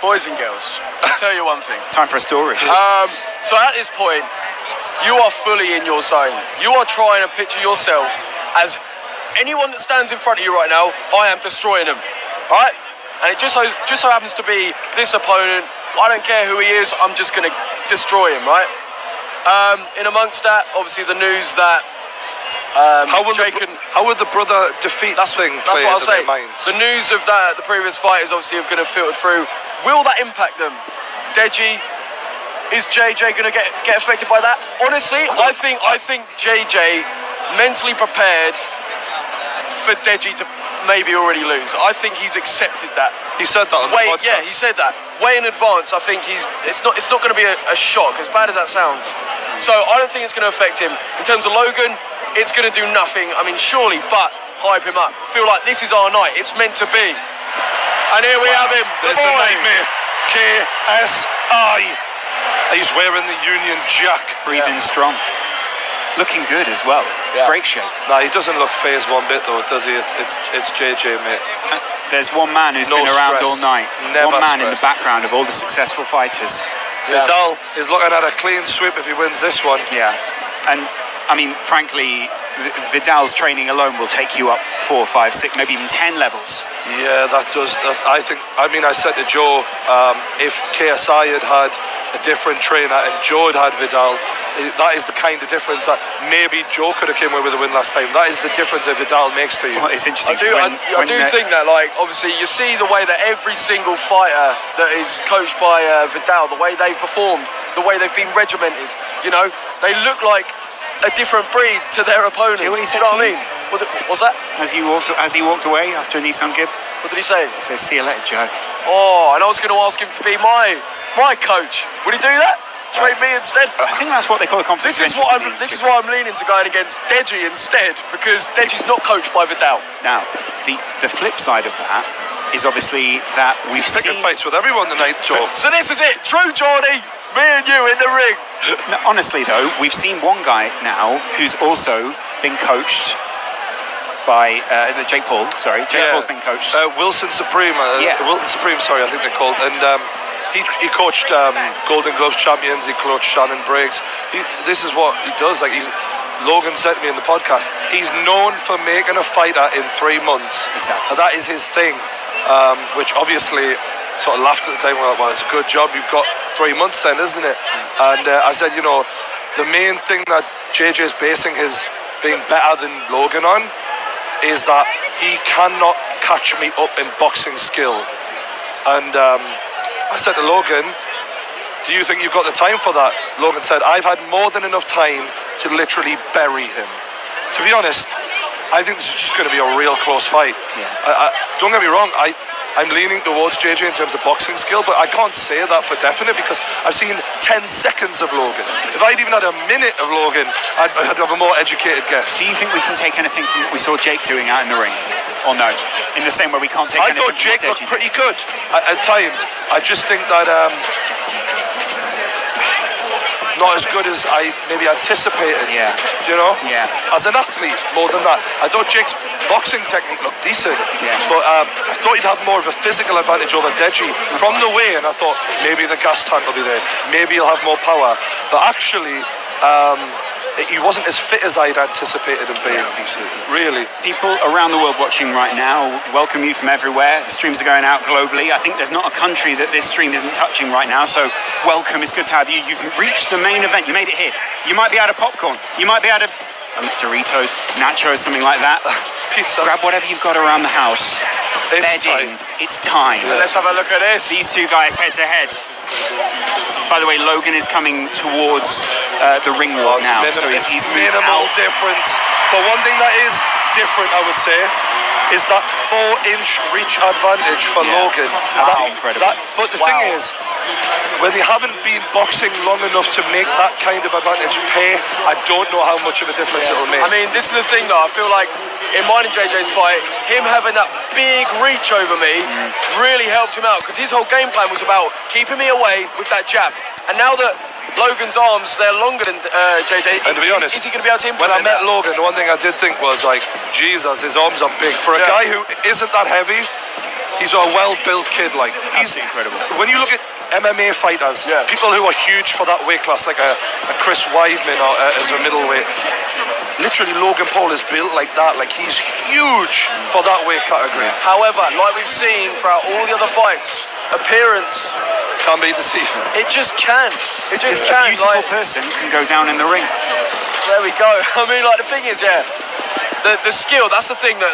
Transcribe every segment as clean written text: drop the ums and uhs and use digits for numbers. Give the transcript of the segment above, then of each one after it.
Boys and girls, I'll tell you one thing. Time for a story. So at this point, you are fully in your zone. You are trying to picture yourself as anyone that stands in front of you right now, I am destroying them, right? And it just so happens to be this opponent. I don't care who he is, I'm just going to destroy him, right? In amongst that, obviously the news that how would the brother defeat that's thing what I'll say. Minds? The news of that, the previous fight is obviously going to filter through. Will that impact them? Deji, is JJ going to get affected by that? Honestly, I think JJ mentally prepared for Deji to maybe already lose. I think he's accepted that. He said that on the podcast. Yeah, he said that way in advance. I think it's not going to be a shock, as bad as that sounds. So I don't think it's going to affect him. In terms of Logan, it's going to do nothing. I mean, surely, but hype him up. Feel like this is our night. It's meant to be. And here we have him. There's the nightmare. KSI. He's wearing the Union Jack. Breathing strong. Looking good as well. Yeah. Great shape. Nah, he doesn't look phased one bit though, does he? It's JJ, mate. There's one man who's been around all night. Never one man stressed. in the background of all the successful fighters. Yeah. Vidal is looking at a clean sweep if he wins this one. Yeah. And I mean, frankly, Vidal's training alone will take you up 4, 5, 6, maybe even 10 levels. Yeah, that does. I said to Joe, if KSI had a different trainer and Joe had Vidal, that is the kind of difference that maybe Joe could have came away with a win last time. That is the difference that Vidal makes to you. Well, it's interesting. I do think that, like, obviously, you see the way that every single fighter that is coached by Vidal, the way they've performed, the way they've been regimented, you know, they look like a different breed to their opponent. Do you know what he said you know to what I mean? What's that? As he walked away after a Nissan Gib, What did he say? he said, "See you later, Joe." Oh, and I was going to ask him to be my coach. Would he do that? Train me instead? I think that's what they call a conflict This is why I'm leaning to going against Deji instead, because Deji's not coached by Vidal. Now, the flip side of that is obviously that we've Picking seen. fights with everyone tonight, Joe. So this is it. True, Geordie. Me and you in the ring. No, honestly, though, we've seen one guy now who's also been coached by Jake Paul. Sorry, Jake Paul's been coached. Wilson Supreme. Wilton Supreme. Sorry, I think they're called. And he coached Golden Gloves champions. He coached Shannon Briggs. This is what he does. Like Logan said to me in the podcast, he's known for making a fighter in 3 months. Exactly. That is his thing. Which obviously sort of laughed at the time. We're like, well, it's a good job. You've got 3 months then, isn't it? And I said, you know, the main thing that JJ is basing his being better than Logan on is that he cannot catch me up in boxing skill. And I said to Logan, do you think you've got the time for that? Logan said, I've had more than enough time to literally bury him. To be honest, I think this is just going to be a real close fight. Yeah. Don't get me wrong, I'm leaning towards JJ in terms of boxing skill, but I can't say that for definite because I've seen 10 seconds of Logan. If I'd even had a minute of Logan, I'd have a more educated guess. Do you think we can take anything from what we saw Jake doing out in the ring? Or no? In the same way we can't take I anything thought from Jake what looked pretty good at times. I just think that not as good as I maybe anticipated. Yeah. You know? Yeah. As an athlete, more than that. I thought Jake's boxing technique looked decent. Yeah. But I thought he'd have more of a physical advantage over Deji from the way, and I thought maybe the gas tank will be there. Maybe he'll have more power. But actually, he wasn't as fit as I'd anticipated him being. Really. People around the world watching right now, welcome you from everywhere. The streams are going out globally. I think there's not a country that this stream isn't touching right now, so welcome. It's good to have you. You've reached the main event. You made it here. You might be out of popcorn. You might be out of Doritos, nachos, something like that. Pizza. Grab whatever you've got around the house. It's time. It's time. Let's have a look at this. These two guys head to head. By the way, Logan is coming towards the ring walk now, so he's minimal out. difference. But one thing that is different, I would say, is that 4-inch reach advantage for Logan. That's incredible. But the thing is, when they haven't been boxing long enough to make that kind of advantage pay, I don't know how much of a difference it'll make. I mean, this is the thing though, I feel like in mine and JJ's fight, him having that big reach over me really helped him out, because his whole game plan was about keeping me away with that jab. And now that Logan's arms, they're longer than JJ, and to be honest, is he going to be able to when I implement met that? Logan, the one thing I did think was like, Jesus, his arms are big. For a guy who isn't that heavy, He's a well-built kid. Like he's incredible. When you look at MMA fighters, people who are huge for that weight class, like a Chris Weidman or as a middleweight. Literally, Logan Paul is built like that. Like he's huge for that weight category. However, like we've seen throughout all the other fights, appearance can be deceiving. It just can. It just can. A beautiful person can go down in the ring. There we go. I mean, like the thing is, the skill. That's the thing that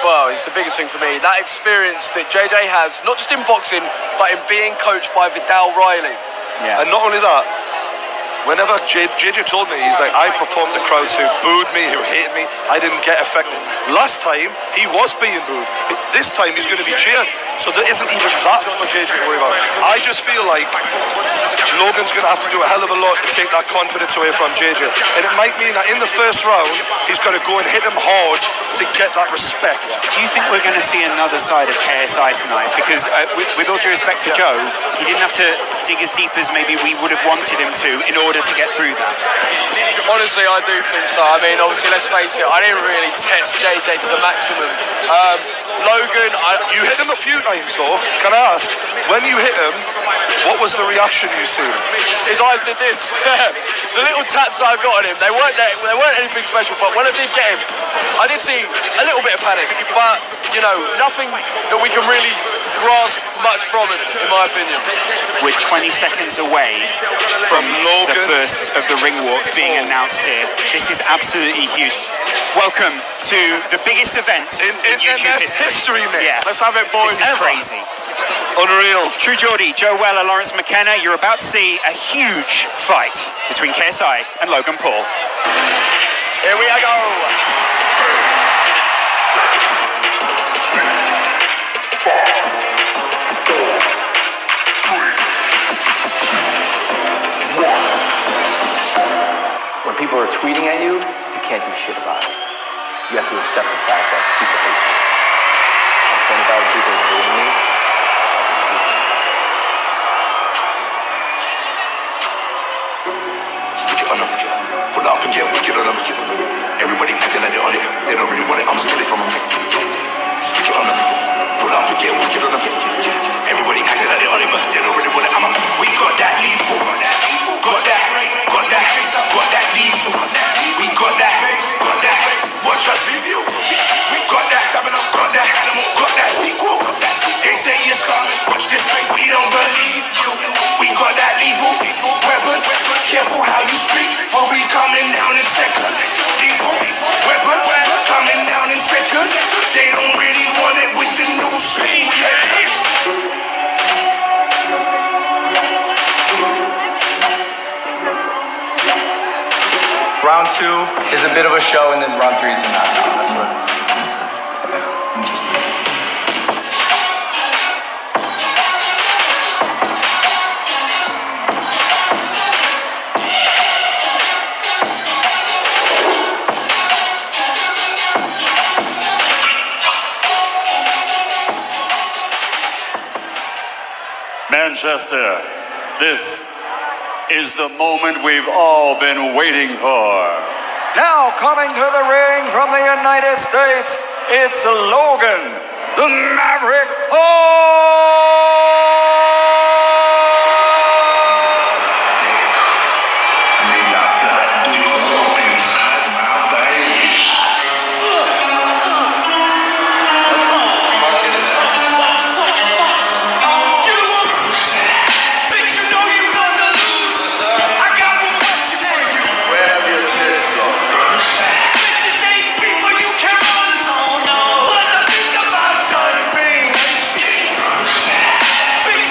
well, it's the biggest thing for me. That experience that JJ has, not just in boxing, but in being coached by Vidal Riley. Yeah. And not only that. Whenever JJ told me, he's like, I performed the crowds who booed me, who hated me, I didn't get affected. Last time, he was being booed. This time, he's going to be cheered. So there isn't even that for JJ to worry about. I just feel like Logan's going to have to do a hell of a lot to take that confidence away from JJ. And it might mean that in the first round, he's got to go and hit him hard to get that respect. Do you think we're going to see another side of KSI tonight? Because with all due respect to Joe, he didn't have to dig as deep as maybe we would have wanted him to in order to get through that. Honestly, I do think so. I mean, obviously, let's face it, I didn't really test JJ to the maximum. Logan, you hit him a few times though. Can I ask, when you hit him, what was the reaction you see? His eyes did this. The little taps I got on him, they weren't anything special, but when I did get him, I did see a little bit of panic, but you know, nothing that we can really grasp much from it, in my opinion. We're 20 seconds away from Logan. The first of the ring walks being announced here. This is absolutely huge. Welcome to the biggest event in YouTube history, mate. Yeah. Let's have it, boys. This is crazy. Unreal. True Geordie, Joe Weller, Lawrence McKenna, you're about to see a huge fight between KSI and Logan Paul. Here we go. When people are tweeting at you, you can't do shit about it. You have to accept the fact that people hate you. And 20,000 people are doing me. Stick it on them. Pull up and get wicked on them. Everybody acting like they on it. They don't really want it. I'm stealing from them. Stick it on them. Pull up and get wicked on them. Everybody acting like they on it, but they don't really want it. We got that lethal. Got that lethal. We got that. Watch us review. We got that stamina. Got that animal. Got that sequel. They say it's coming. Watch this. We don't believe you. We got that lethal weapon. Careful how you speak. We'll be coming down in seconds. Lethal weapon. Coming down in seconds. They don't really want it with the new speed. Round 2 is a bit of a show, and then round 3 is the knockout. That's what. Manchester, this is the moment we've all been waiting for. Now coming to the ring from the United States, it's Logan, the Maverick Paul! Big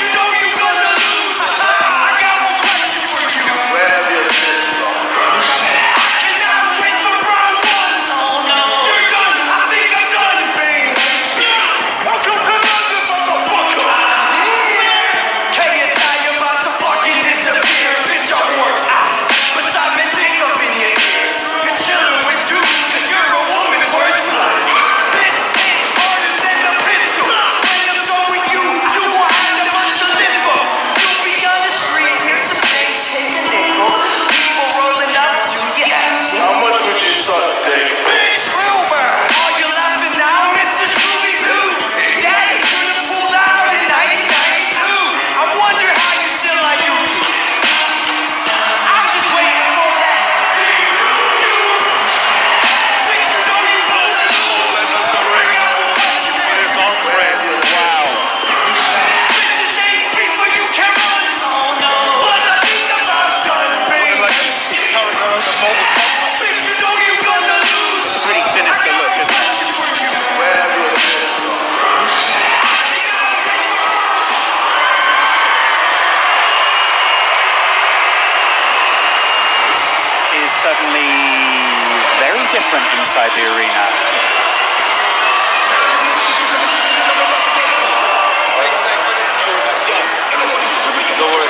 suddenly very different inside the arena. Don't worry.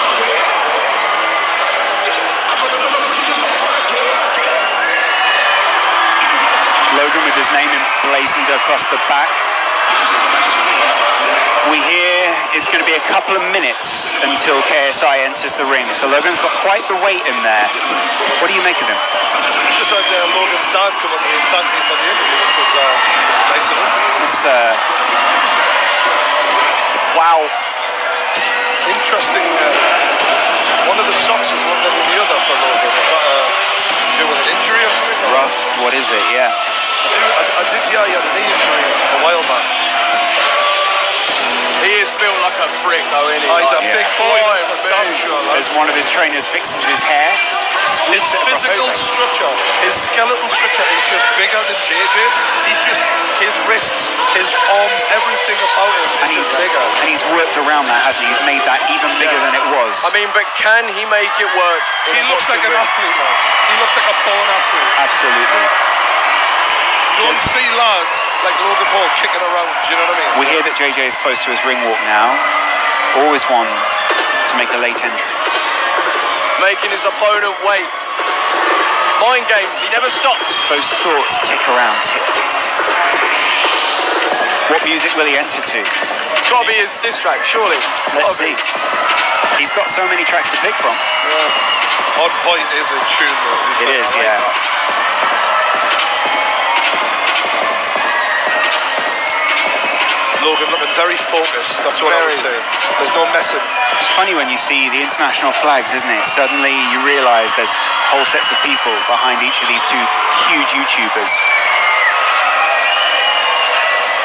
Logan with his name emblazoned across the back. We hear it's going to be a couple of minutes until KSI enters the ring. So Logan's got quite the weight in there. What do you make of him? Just had Logan's dad come up and thank me for the interview, which was nice of him. It's, Wow. Interesting. One of the socks is longer than the other for Logan. Is that to do with an injury or something? rough. What is it? Yeah. I did hear he had a knee injury a while back. He is built like a brick, though, isn't he? Oh, he's a Yeah. big boy, for damn sure. As one of his trainers fixes his hair. His physical structure, his skeletal structure is just bigger than JJ. He's just, his wrists, his arms, everything about him is just bigger. And he's worked around that, hasn't he? He's made that even bigger than it was. I mean, but can he make it work? He looks like an athlete, lads. He looks like a born athlete. Absolutely. You don't see lads like Logan Paul kicking around, do you know what I mean? We hear that JJ is close to his ring walk now. Always one to make a late entrance. Making his opponent wait. Mind games, he never stops. Those thoughts tick around, tick, tick, tick, tick, tick, tick. What music will he enter to? It's got to be his diss track, surely. Let's see. He's got so many tracks to pick from. On Point is a tune, though. It is, yeah. Logan looking very focused, that's what I would say. There's no messing. It's funny when you see the international flags, isn't it? Suddenly you realise there's whole sets of people behind each of these two huge YouTubers.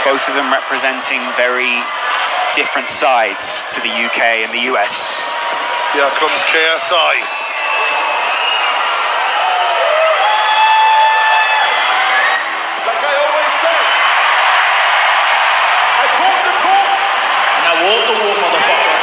Both of them representing very different sides to the UK and the US. Here comes KSI. Like I always say, I talk the talk, and I walk the walk, motherfucker.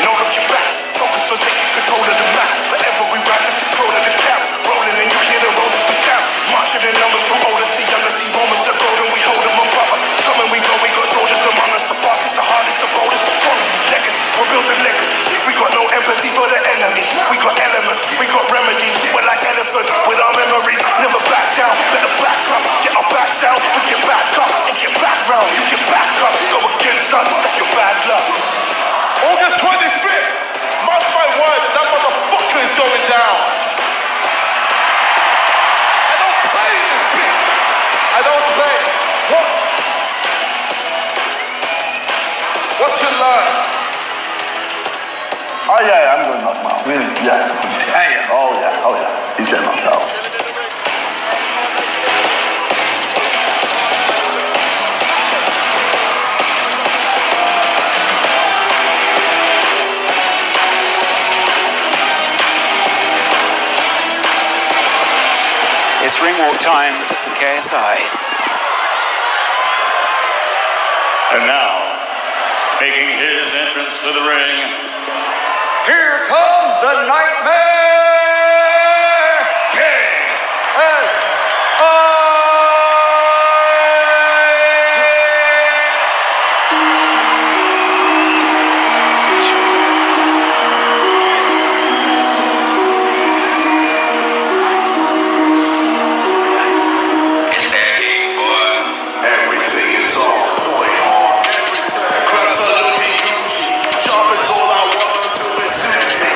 Load up your back, focus on taking control of the map. Forever we ride the control of the cap. Rolling and you hear the roses we stamp. Marching in numbers from oldest to youngest. These moments are golden, we hold them above us. Come and we go, we got soldiers among us. The fastest, the hardest, the boldest, the strongest. Legacies, we're building legacies. We got no empathy for the enemies. We got elements, we got remedies. We're like elephants with our memories. Never back down, better back up. Get our backs down, we get back up and get back round. You get back up, go against us, that's your bad luck. August 25th, mark my words, that motherfucker is going down. I don't play in this bitch. I don't play. Watch. Watch and learn. Oh yeah, I'm gonna knock him out. Really? Yeah. Damn. Oh yeah. He's getting knocked out. It's ring walk time for KSI. And now, making his entrance to the ring, here comes the Nightmare KSI! It's that heat, boy. Everything is on point. Crabs are looking Gucci. Sharp is all I want to is sushi.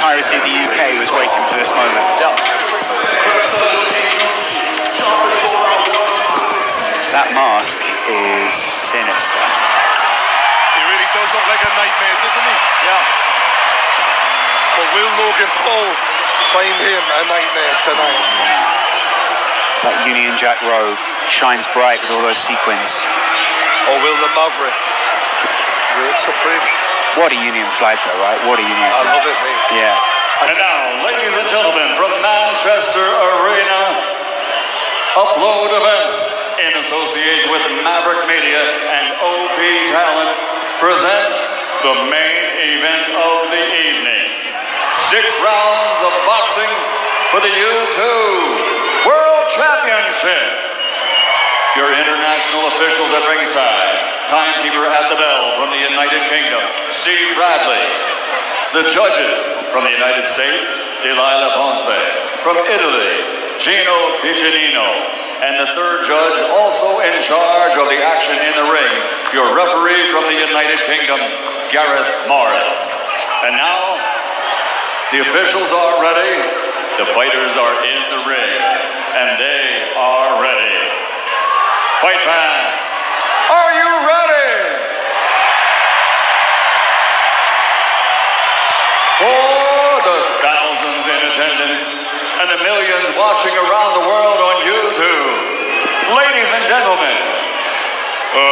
entirety of the UK was waiting for this moment. Yeah. That mask is sinister. He really does look like a nightmare, doesn't he? Yeah. But will Logan Paul find him a nightmare tonight? That Union Jack robe shines bright with all those sequins. Or will the Maverick reign supreme? What a Union flag though, right? What a Union I flag. love it, mate. Yeah. And now, ladies and gentlemen, from Manchester Arena, Upload Events, in association with Maverick Media and OP Talent, present the main event of the evening. 6 rounds of boxing for the U2 World Championship. Your international officials at ringside, timekeeper at the bell from the United Kingdom, Steve Bradley. The judges from the United States, Delilah Ponce. From Italy, Gino Piccinino. And the third judge, also in charge of the action in the ring, your referee from the United Kingdom, Gareth Morris. And now, the officials are ready, the fighters are in the ring, and they are ready. Fight fans, are you ready? For the thousands in attendance and the millions watching around the world on YouTube, ladies and gentlemen,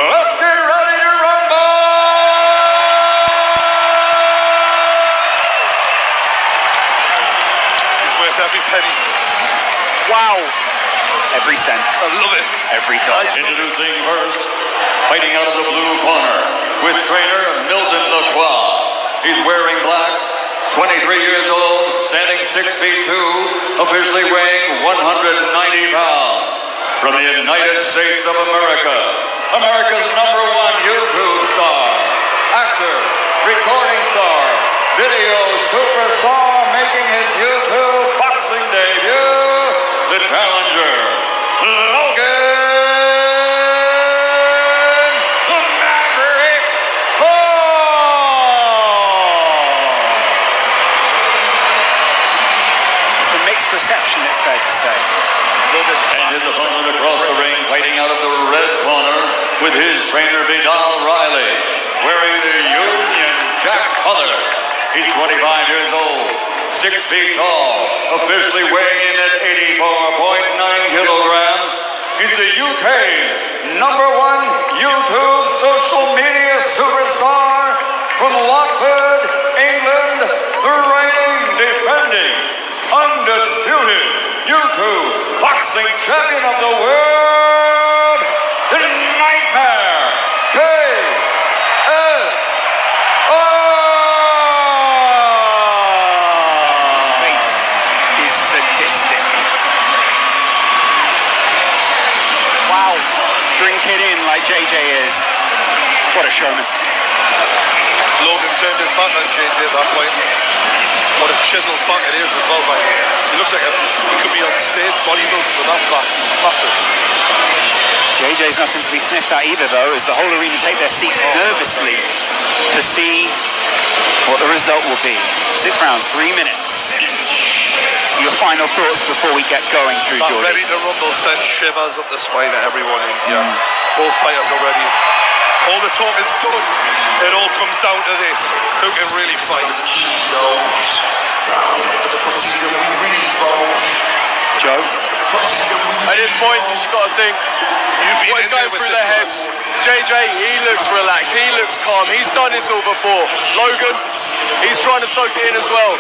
let's get ready to rumble! It's worth every penny. Wow. Every cent. I love it. Every dollar. Introducing first, fighting out of the blue corner with trainer Milton Lacroix. He's wearing black, 23 years old, standing 6 feet 2, officially weighing 190 pounds. From the United States of America, America's #1 YouTube star, actor, recording star, video superstar, making his YouTube boxing debut, the challenger, Logan the Maverick Paul. It's a mixed reception, it's fair to say. And his opponent across the ring, fighting out of the red corner with his trainer Vidal Riley, wearing the Union Jack color. He's 25 years old, 6 feet tall, officially weighing in at 84.9 kilograms. He's the UK's #1 YouTube social media superstar from Watford, England, the reigning, defending, undisputed YouTube boxing champion of the world, the Nightmare, KSI. Face is sadistic. Wow. Drink it in like JJ is. What a showman. Logan turned his back on JJ at that point. What a chiseled back it is as well, mate. He looks like he could be on stage bodybuilding with that back. Massive. JJ's nothing to be sniffed at either, though, as the whole arena take their seats nervously to see what the result will be. 6 rounds, 3 minutes each. Your final thoughts before we get going through, That Jordan? ready to rumble sends shivers up the spine of everyone in here. Both fighters are ready. All the talking's done. It all comes down to this. Who can really fight? Joe? At this point, you just got to think what is going through their heads. JJ, he looks relaxed, he looks calm, he's done this all before. Logan, he's trying to soak it in as well.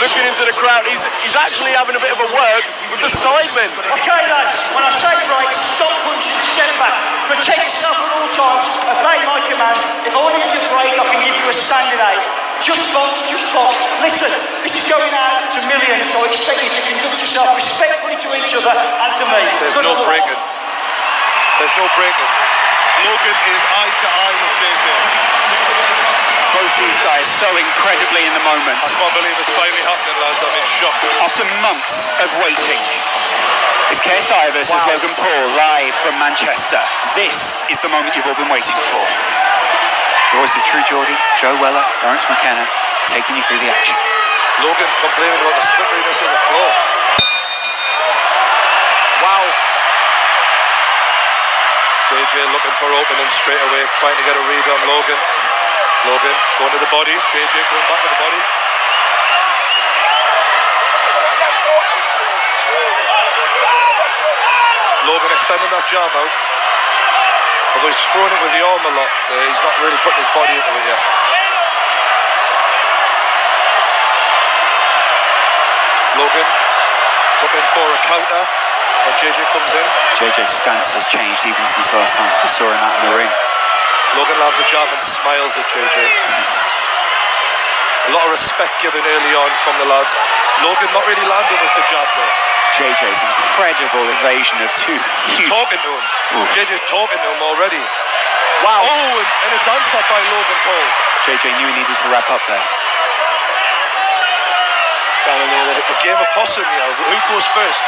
Looking into the crowd, he's actually having a bit of a word with the sidemen. Okay, lads, when I say break, stop punching, step back. Protect yourself at all times, obey my commands. If I want to give you a break, I can give you a standing 8. Just box, just box. Listen, this is going out to millions, so I expect you to conduct yourself respectfully to each other and to me. There's no breaking. There's no breaking. Logan is eye to eye with JJ. Both these guys so incredibly in the moment. I can't believe it's finally happening, lads. I'm in shock. After months of waiting, it's KSI versus Logan Paul live from Manchester. This is the moment you've all been waiting for. The voice of True Geordie, Joe Weller, Lawrence McKenna, taking you through the action. Logan complaining about the slipperiness of the floor. Wow. JJ looking for opening straight away, trying to get a read on Logan. Logan going to the body. JJ going back to the body. Logan extending that jab out. Although he's throwing it with the arm a lot, he's not really putting his body into it yet. Logan looking for a counter when JJ comes in. JJ's stance has changed even since the last time we saw him out in the ring. Logan lands a jab and smiles at JJ. A lot of respect given early on from the lads. Logan not really landing with the jab though. JJ's incredible evasion of two huge... Talking to him. Oof. JJ's talking to him already. Wow. Oh, and it's answered by Logan Paul. JJ knew he needed to wrap up there. A game of possum here. Who goes first?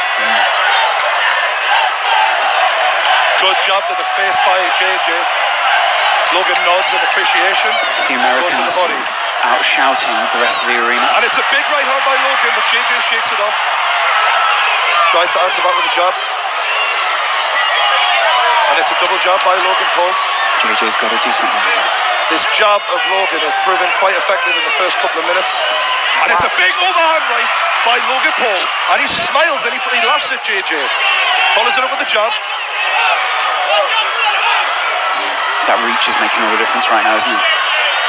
Good job to the face by JJ. Logan nods in appreciation. The Americans goes to the body. out shouting the rest of the arena. And it's a big right hand by Logan, but JJ shakes it off. Tries to answer back with a jab. And it's a double jab by Logan Paul. JJ's got to do something like that. This jab of Logan has proven quite effective in the first couple of minutes. And it's a big overhand right by Logan Paul. And he smiles and he laughs at JJ. Follows it up with a jab. That reach is making all the difference right now, isn't it?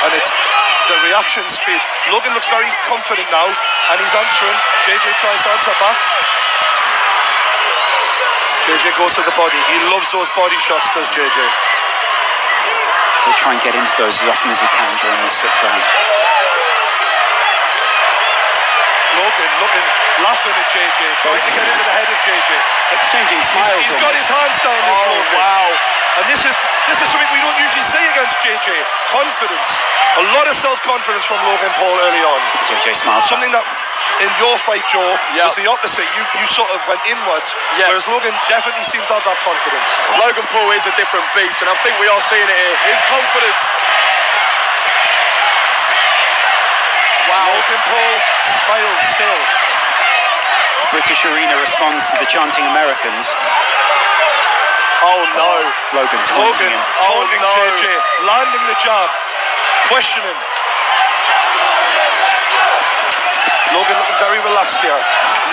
And it's the reaction speed. Logan looks very confident now. And he's answering. JJ tries to answer back. JJ goes to the body. He loves those body shots, does JJ. He'll try and get into those as often as he can during this 6 rounds. Logan looking, laughing at JJ, trying to get into the head of JJ. Exchanging smiles. He's got his hands down this Logan. Wow. And this is something we don't usually see against JJ. Confidence. A lot of self-confidence from Logan Paul early on. JJ smiles. Something that in your fight, Joe, was the opposite. You sort of went inwards, whereas Logan definitely seems to have that confidence. Logan Paul is a different beast, and I think we are seeing it here. His confidence. Wow. Logan Paul smiles still. The British arena responds to the chanting Americans. Oh no. Logan taunting him. Taunting JJ, landing the jab, questioning. Logan looking very relaxed here,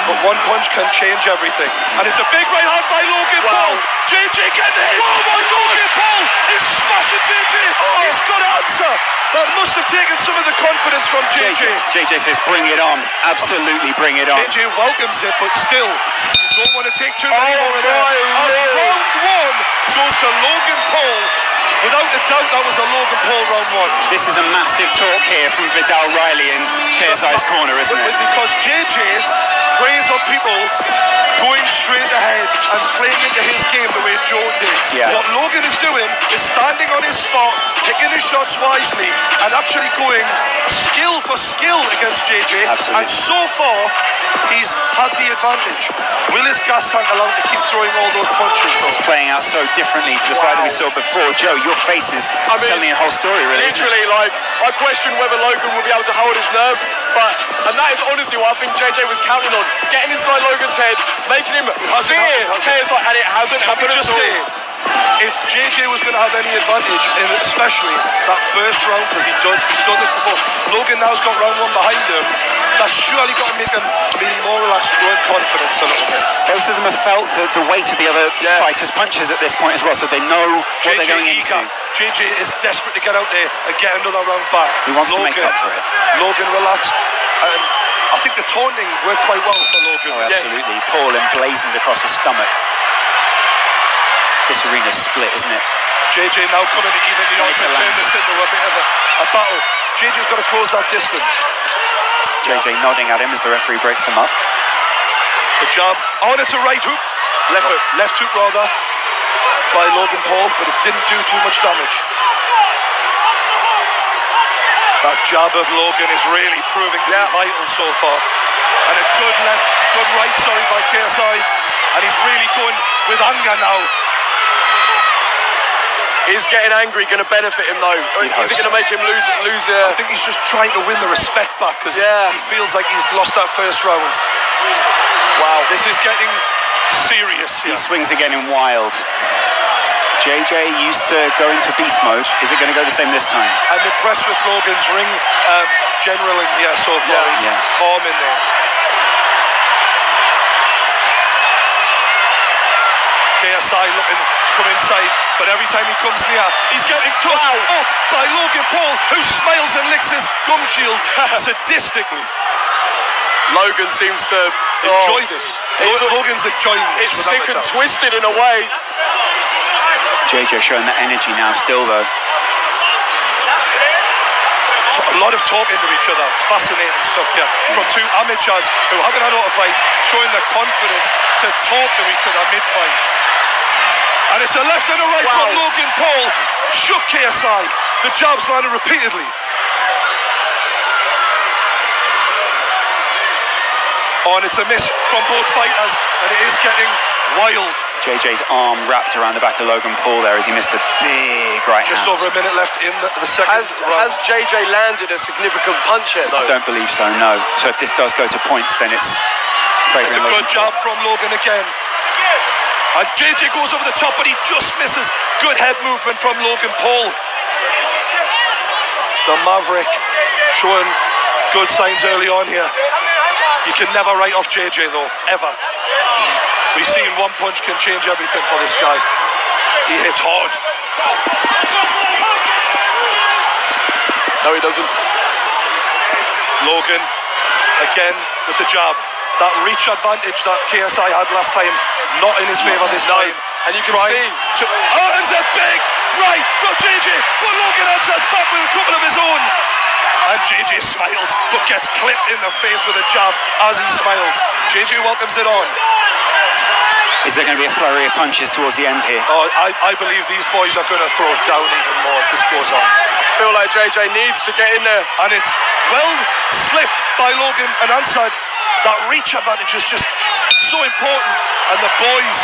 but one punch can change everything. And it's a big right hand by Logan Paul. JJ getting hit. Oh my God! Logan Paul is smashing JJ. He's got an answer. That must have taken some of the confidence from JJ. JJ says, bring it on. Absolutely bring it on. JJ welcomes it, but still, you don't want to take too many more of that. As round one goes to Logan Paul. Without a doubt, that was a Logan Paul round one. This is a massive talk here from Vidal Riley in KSI's corner, isn't it? Because JJ preys on people going straight ahead and playing into his game the way Joe did. Yeah. What Logan is doing is standing on his spot, picking his shots wisely, and actually going skill for skill against JJ. Absolutely. And so far, he's had the advantage. Will his gas tank allow him to keep throwing all those punches? This is playing out so differently to the fight that we saw before. Joe, your face is telling a whole story, really. Literally, like, I question whether Logan will be able to hold his nerve, and that is honestly what I think JJ was counting on. Getting inside Logan's head, making him fear KSI, and it hasn't happened at all. If JJ was going to have any advantage, in especially that first round, because he's done this before, Logan now's got round one behind him. That's surely got to make him be more relaxed, grow in confidence a little bit. Both of them have felt the weight of the other fighters' punches at this point as well, so they know what they're going into. JJ is desperate to get out there and get another round back. He wants to make up for it. Logan relaxed, and I think the taunting worked quite well for Logan. Oh, absolutely. Yes. Paul emblazoned across his stomach. This arena's split, isn't it? JJ now coming to even the odds and turn this into a bit of a battle. JJ's got to close that distance. JJ nodding at him as the referee breaks them up. Good job. Oh, and it's a right hook. Left hook rather, by Logan Paul, but it didn't do too much damage. That jab of Logan is really proving to be vital so far. And a good right, by KSI. And he's really going with anger now. Is getting angry going to benefit him though? Is it going to make him lose? I think he's just trying to win the respect back because he feels like he's lost that first round. Wow. This is getting serious here. He swings again in wild. JJ used to go into beast mode. Is it going to go the same this time? I'm impressed with Logan's ring generally here so far. He's calm in there. KSI looking to come inside, but every time he comes near, he's getting touched up by Logan Paul, who smiles and licks his gum shield sadistically. Logan seems to enjoy this. Logan's enjoying this. It's sick and twisted in a way. JJ showing that energy now still though. A lot of talking to each other. It's fascinating stuff here. From two amateurs who haven't had a lot of fights, showing the confidence to talk to each other mid-fight. And it's a left and a right from Logan Paul. Shook KSI. The jabs landed repeatedly. Oh, and it's a miss from both fighters, and it is getting wild. JJ's arm wrapped around the back of Logan Paul there as he missed a big right hand. Just over a minute left in the second round. Has JJ landed a significant punch yet, though? I don't believe so, no. So if this does go to points, then it's favouring It's a Logan good jab from Logan again. And JJ goes over the top, but he just misses. Good head movement from Logan Paul. The Maverick showing good signs early on here. You can never write off JJ though, ever. We've seen one punch can change everything for this guy. He hits hard. No, he doesn't. Logan, again with the jab. That reach advantage that KSI had last time, not in his favour this time. And you can see. It's a big right from JJ, but Logan answers back with a couple of his own. And JJ smiles, but gets clipped in the face with a jab as he smiles. JJ welcomes it on. Is there going to be a flurry of punches towards the end here? Oh, I believe these boys are going to throw it down even more as this goes on. I feel like JJ needs to get in there. And it's well slipped by Logan and answered. That reach advantage is just so important. And the boys,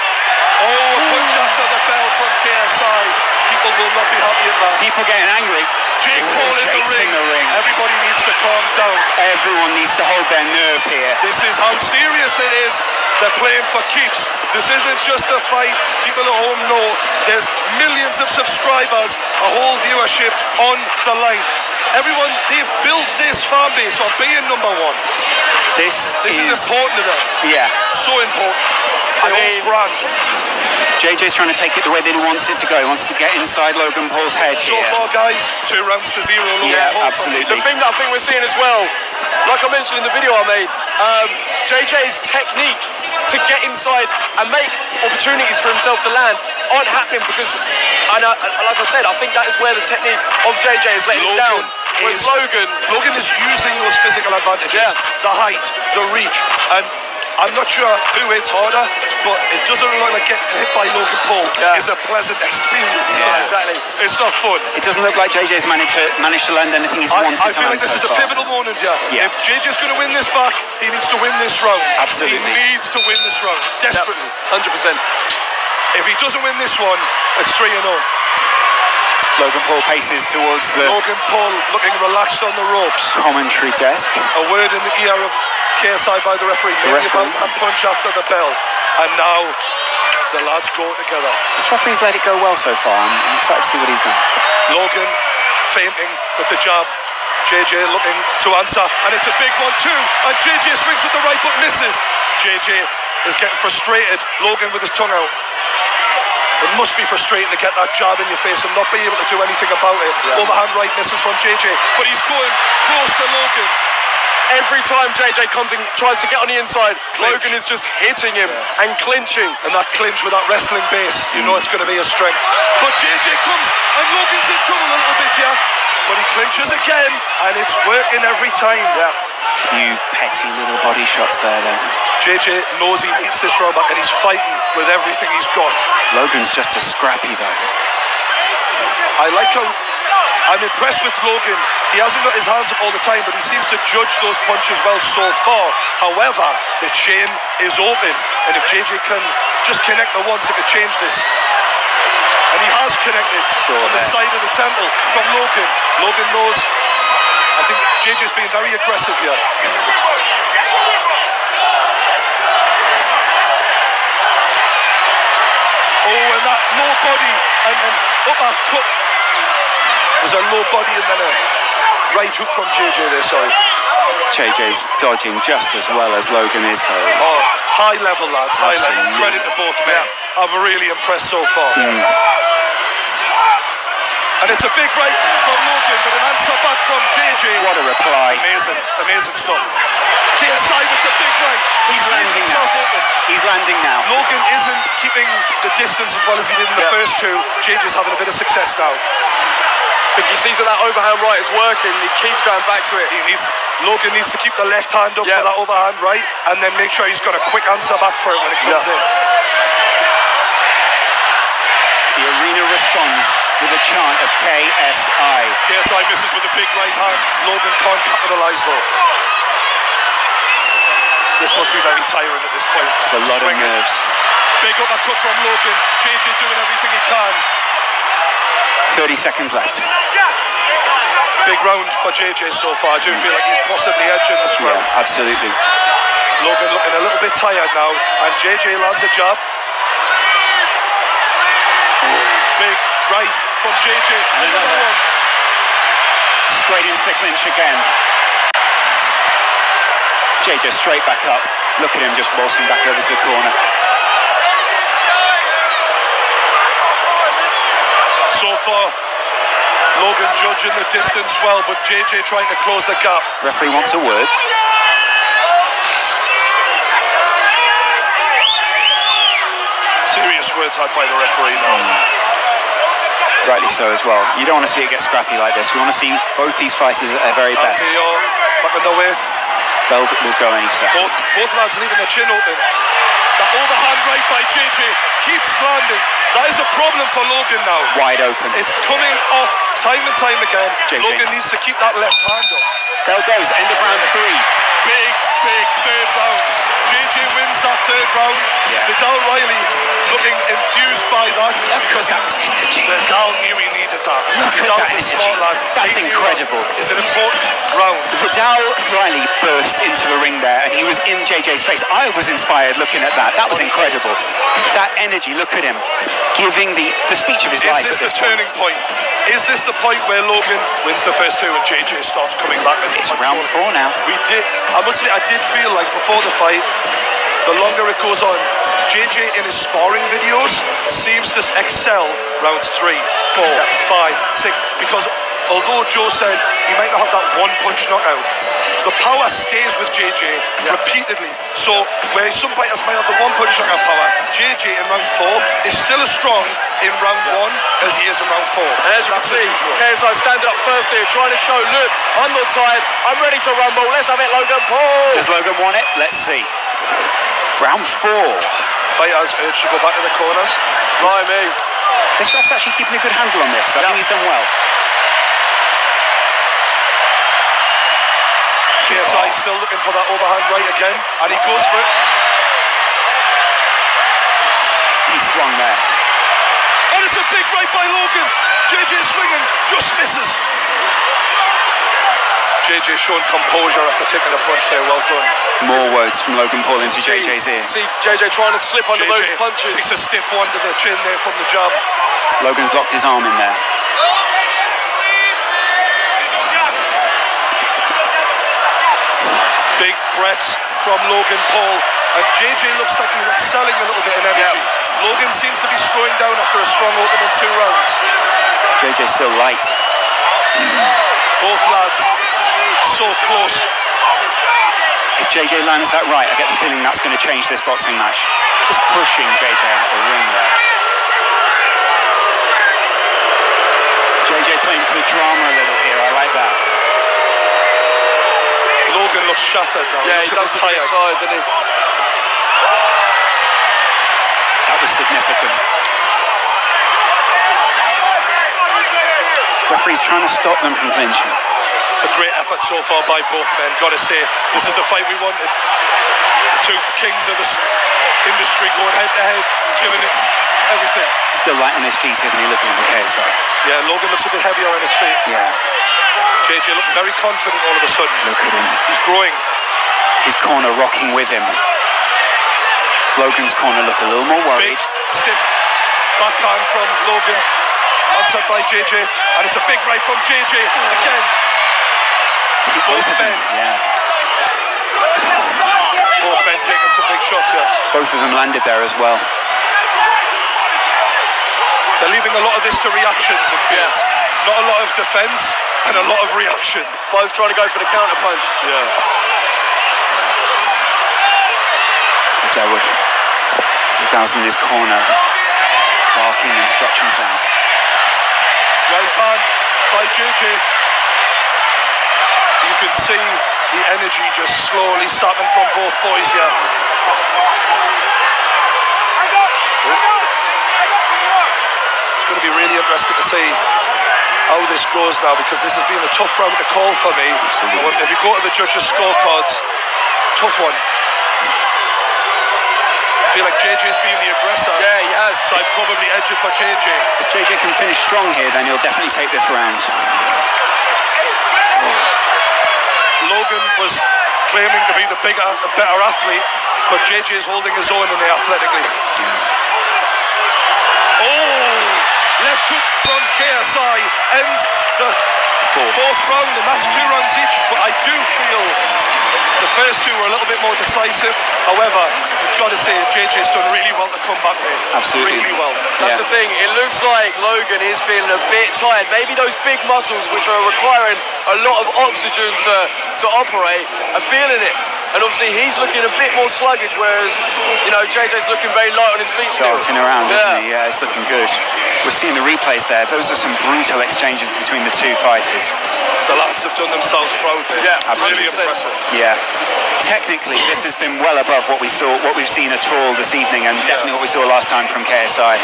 a punch after the bell from KSI. People will not be happy at that. People getting angry. Jake Paul in the ring. Everybody needs to calm down. Everyone needs to hold their nerve here. This is how serious it is. They're playing for keeps. This isn't just a fight. People at home know there's millions of subscribers, a whole viewership on the line. Everyone, they've built this fan base on being number one. This is important to them. Yeah. So important. Their own brand. JJ's trying to take it the way that he wants it to go. He wants to get inside Logan Paul's head so here. So far, guys, 2 rounds to 0. Yeah, absolutely. The thing that I think we're seeing as well, like I mentioned in the video I made, JJ's technique to get inside and make opportunities for himself to land aren't happening because, like I said, I think that is where the technique of JJ is letting him down. Whereas Logan is using those physical advantages, the height, the reach, and I'm not sure who hits harder, but it doesn't look like getting hit by Logan Paul is a pleasant experience. Yeah, exactly. It's not fun. It doesn't look like JJ's managed to land anything he's wanted to land. I feel like this is a pivotal moment, If JJ's going to win this back, he needs to win this round. Absolutely. He needs to win this round, desperately. 100%. If he doesn't win this one, it's 3-0. Logan Paul paces towards the Logan Paul looking relaxed on the ropes. Commentary desk. A word in the ear of KSI by the referee. Maybe about a punch after the bell. And now the lads go together. This referee's let it go well so far. I'm excited to see what he's done. Logan feinting with the jab. JJ looking to answer. And it's a big one too. And JJ swings with the right but misses. JJ is getting frustrated. Logan with his tongue out. It must be frustrating to get that jab in your face and not be able to do anything about it. Overhand right misses from JJ, but he's going close to Logan. Every time JJ comes and tries to get on the inside, Logan is just hitting him and clinching. And that clinch with that wrestling base, you know it's going to be a strength. But JJ comes and Logan's in trouble a little bit here. But he clinches again and it's working every time. Few petty little body shots there then. JJ knows he needs this round back and he's fighting with everything he's got. Logan's just a scrappy though. I like how I'm impressed with Logan. He hasn't got his hands up all the time, but he seems to judge those punches well so far. However, the chain is open, and if JJ can just connect the once, it could change this. And he has connected on the side of the temple from Logan. Logan knows. I think JJ's being very aggressive here. Oh, and that low body and uppercut. There's a low body and then a right hook from JJ there, sorry. JJ's dodging just as well as Logan is, though. Oh, high level, lads, high Absolutely. level. Credit to both men. I'm really impressed so far. And it's a big right from Logan, but an answer back from JJ. What a reply. Amazing, amazing stuff. KSI with the big right. He's landing now. He's landing now. Logan isn't keeping the distance as well as he did in the first two. JJ's having a bit of success now. I think he sees that overhand right is working. He keeps going back to it. Logan needs to keep the left hand up for that overhand right, and then make sure he's got a quick answer back for it when it comes in. The arena responds with a chant of KSI. KSI misses with a big right hand. Logan can't capitalise though. This must be very tiring at this point. It's a lot of nerves. Big uppercut from Logan. JJ doing everything he can. 30 seconds left. Big round for JJ so far. I do feel like he's possibly edging this round. Absolutely. Logan looking a little bit tired now, and JJ lands a jab. Big right from JJ. And another one. Straight into the clinch again. JJ straight back up. Look at him just waltzing back over to the corner. So far, Logan judging the distance well, but JJ trying to close the gap. Referee wants a word. Serious words had by the referee now. Rightly so as well. You don't want to see it get scrappy like this. We want to see both these fighters at their very best. Back on the way. Velvet will go any second. Both lads leaving their chin open. That overhand right by JJ keeps landing. That is a problem for Logan now. Wide open. It's coming off time and time again. JJ. Logan needs to keep that left hand up. There goes, end of round 3. Big third round. JJ wins that third round. Vidal Riley looking enthused by that. Because Vidal knew he needed that. Vidal's a smart lad. That's incredible. It's an important round. Vidal Riley burst into the ring there and he was in JJ's face. I was inspired looking at that. That was incredible. That energy, look at him. Giving the speech of his life. Is this the turning point? Is this the point where Logan wins the first two and JJ starts coming back? It's round 4 now. I must admit, I did feel like before the fight, the longer it goes on, JJ in his sparring videos seems to excel rounds 3, 4, 5, 6, because although Joe said he might not have that one punch knockout, the power stays with JJ repeatedly. So where some fighters might have the one punch knockout power, JJ in round 4 is still as strong in round 1 as he is in round 4. And as you can see, KSI standing up first here, trying to show, look, I'm not tired, I'm ready to rumble. Let's have it, Logan Paul. Does Logan want it? Let's see. Round 4. Fighters urged to go back to the corners. Right, me. This ref's actually keeping a good handle on this. I think he's done well. KSI still looking for that overhand right again, and he goes for it. He swung there. And it's a big right by Logan. JJ swinging, just misses. JJ showing composure after taking a punch there, well done. More words from Logan Paul into JJ's ear. See JJ trying to slip under those punches. Takes a stiff one to the chin there from the jab. Logan's locked his arm in there. Big breaths from Logan Paul, and JJ looks like he's excelling a little bit in energy. Logan seems to be slowing down after a strong opening 2 rounds. JJ's still light. Both lads so close. If JJ lands that right, I get the feeling that's going to change this boxing match. Just pushing JJ out the ring there. JJ playing for the drama a little here, I like that. Logan looks shattered now. Yeah, he does look tired, doesn't he? That was significant. Referee's trying to stop them from clinching. It's a great effort so far by both men. Got to say, this is the fight we wanted. The two kings of the industry going head to head, giving it everything. Still light on his feet, isn't he, looking at the KSI? Yeah, Logan looks a bit heavier on his feet. Yeah. JJ looking very confident all of a sudden. Look at him. He's growing. His corner rocking with him. Logan's corner look a little more worried. Big, stiff backhand from Logan. Answered by JJ. And it's a big right from JJ again. Both men. Yeah. Both men taking some big shots here. Both of them landed there as well. They're leaving a lot of this to reactions, it feels. Not a lot of defence and a lot of reaction. Both trying to go for the counter punch. Yeah. Dawood down in his corner, barking instructions out. Right hand by JJ. You can see the energy just slowly sapping from both boys here. It's going to be really interesting to see how this goes now, because this has been a tough round to call for me. Absolutely. If you go to the judges' scorecards, tough one. I feel like JJ's being the aggressor. Yeah, he has. So I'd probably edge it for JJ. If JJ can finish strong here, then he'll definitely take this round. Logan was claiming to be the bigger and better athlete, but JJ is holding his own in there athletically. Oh, left hook from KSI ends the fourth round, and that's 2 rounds each. But I do feel the first two were a little bit more decisive. However, you've got to say JJ's done really well to come back there. Absolutely. Really well. That's the thing. It looks like Logan is feeling a bit tired. Maybe those big muscles, which are requiring a lot of oxygen to operate, are feeling it. And obviously he's looking a bit more sluggish, whereas, you know, JJ's looking very light on his feet still. Darting around, isn't he? Yeah, it's looking good. We're seeing the replays there. Those are some brutal exchanges between the two fighters. The lads have done themselves proud there. Yeah, Really 100%. impressive. Yeah. Technically, this has been well above what we've seen at all this evening, and definitely what we saw last time from KSI.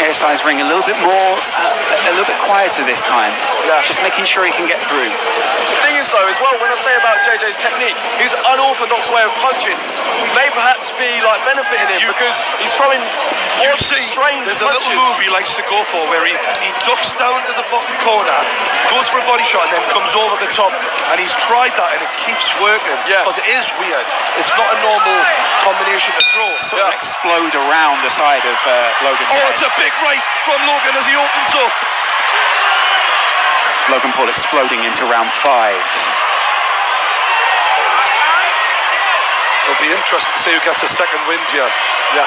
KSI's ring a little bit more, a little bit quieter this time. Yeah. Just making sure he can get through. The thing is, though, as well, when I say about JJ's technique, his unorthodox way of punching may perhaps be like benefiting him, because he's throwing odd, strange There's a punches. little move he likes to go for where he ducks down to the bottom corner, goes for a body shot, and then comes over the top. And he's tried that, and it keeps working. Yeah. Because it is weird. It's not a normal combination to throw. Sort of explode around the side of Logan's Oh, head. it's a big right from Logan as he opens up. Logan Paul exploding into round 5. It'll be interesting to see who gets a second wind here. Yeah.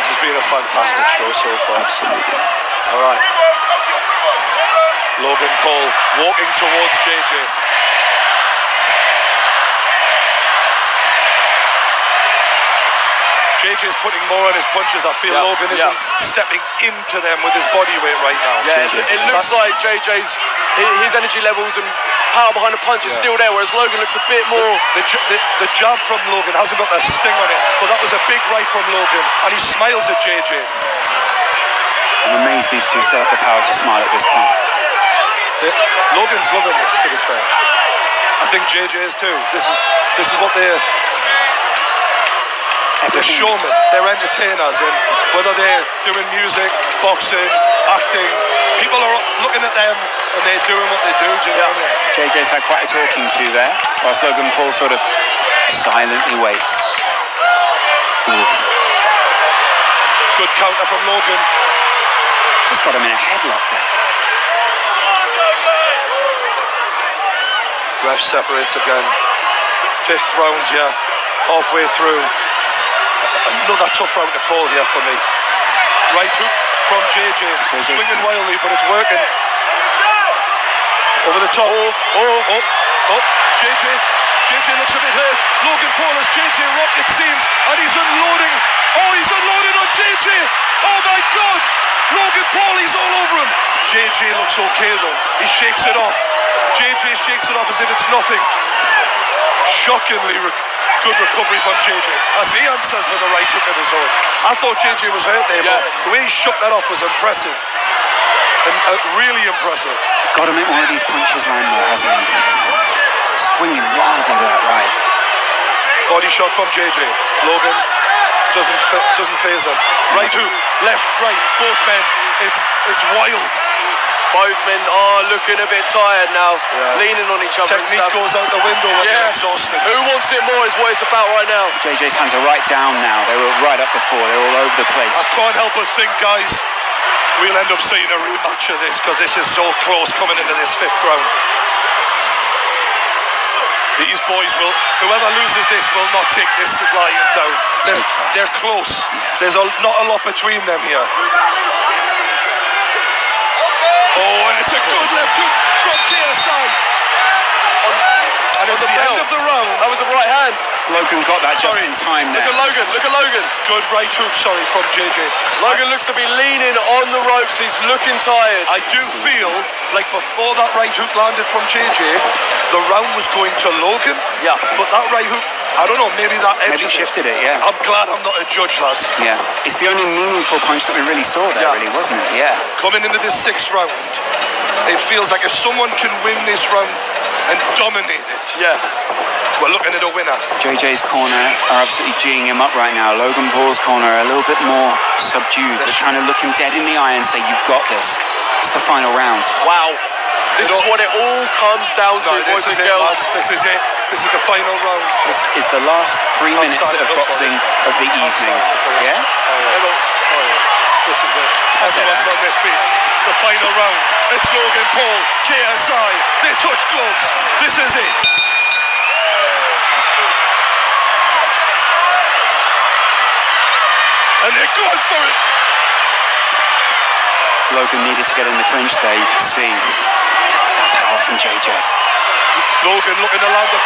This has been a fantastic show so far. Absolutely. All right. Logan Paul walking towards JJ. JJ's putting more on his punches. I feel Logan isn't stepping into them with his body weight right now. Yeah, it looks like JJ's his energy levels and power behind the punch is still there, whereas Logan looks a bit more. The jab from Logan hasn't got that sting on it, but that was a big right from Logan, and he smiles at JJ. I'm amazed these two still have the power to smile at this point. Logan's loving this, to be fair. I think JJ is too. This is what they're showmen, they're entertainers, and whether they're doing music, boxing, acting, people are looking at them and they're doing what they do. Do you know what I mean? JJ's had quite a talking to there, whilst Logan Paul sort of silently waits. Oof. Good counter from Logan. Just got him in a headlock there. Ref separates again. 5th round here, halfway through. Another tough round to call here for me. Right hook from JJ. Swinging wildly, but it's working. Over the top. JJ looks a bit hurt. Logan Paul has JJ rocked, it seems, and he's unloading. Oh, he's unloading on JJ. Oh my God. Logan Paul, he's all over him. JJ looks okay though. He shakes it off. JJ shakes it off as if it's nothing. Shockingly good recovery from JJ as he answers with a right hook of his own. I thought JJ was hurt there, but the way he shook that off was impressive. And really impressive. Got to make one of these punches land there, hasn't he? Swinging wildly with that right. Body shot from JJ. Logan doesn't phase him. Right hook, left, right, both men. It's wild. Both men are looking a bit tired now, leaning on each other. Technique and stuff. goes out the window when you're exhausted. Who wants it more is what it's about right now. JJ's hands are right down now. They were right up before. They're all over the place. I can't help but think, guys, we'll end up seeing a rematch of this because this is so close coming into this 5th round. These boys will, whoever loses this will not take this lying down. They're close. There's not a lot between them here. Oh, and it's a good left hook from KSI. And it's the end of the round. That was a right hand. Logan got that just in time there. Look at Logan. Good right hook, from JJ. Logan looks to be leaning on the ropes. He's looking tired. I do feel like before that right hook landed from JJ, the round was going to Logan. Yeah. But that right hook, I don't know, maybe that edged shifted it, yeah. I'm glad I'm not a judge, lads. Yeah. It's the only meaningful punch that we really saw there, really, wasn't it? Yeah. Coming into this 6th round, it feels like if someone can win this round and dominate it, we're looking at a winner. JJ's corner are absolutely geeing him up right now. Logan Paul's corner are a little bit more subdued. They're trying to look him dead in the eye and say, you've got this. It's the final round. Wow. This is what it all comes down to, boys and girls. This is it. This is the final round. This is the last 3 minutes of boxing of the evening. Yeah? This is it. Everyone's on their feet. The final round. It's Logan Paul, KSI. They touch gloves. This is it. And they're going for it. Logan needed to get in the clinch there. You could see that power from JJ. Logan looking to land them.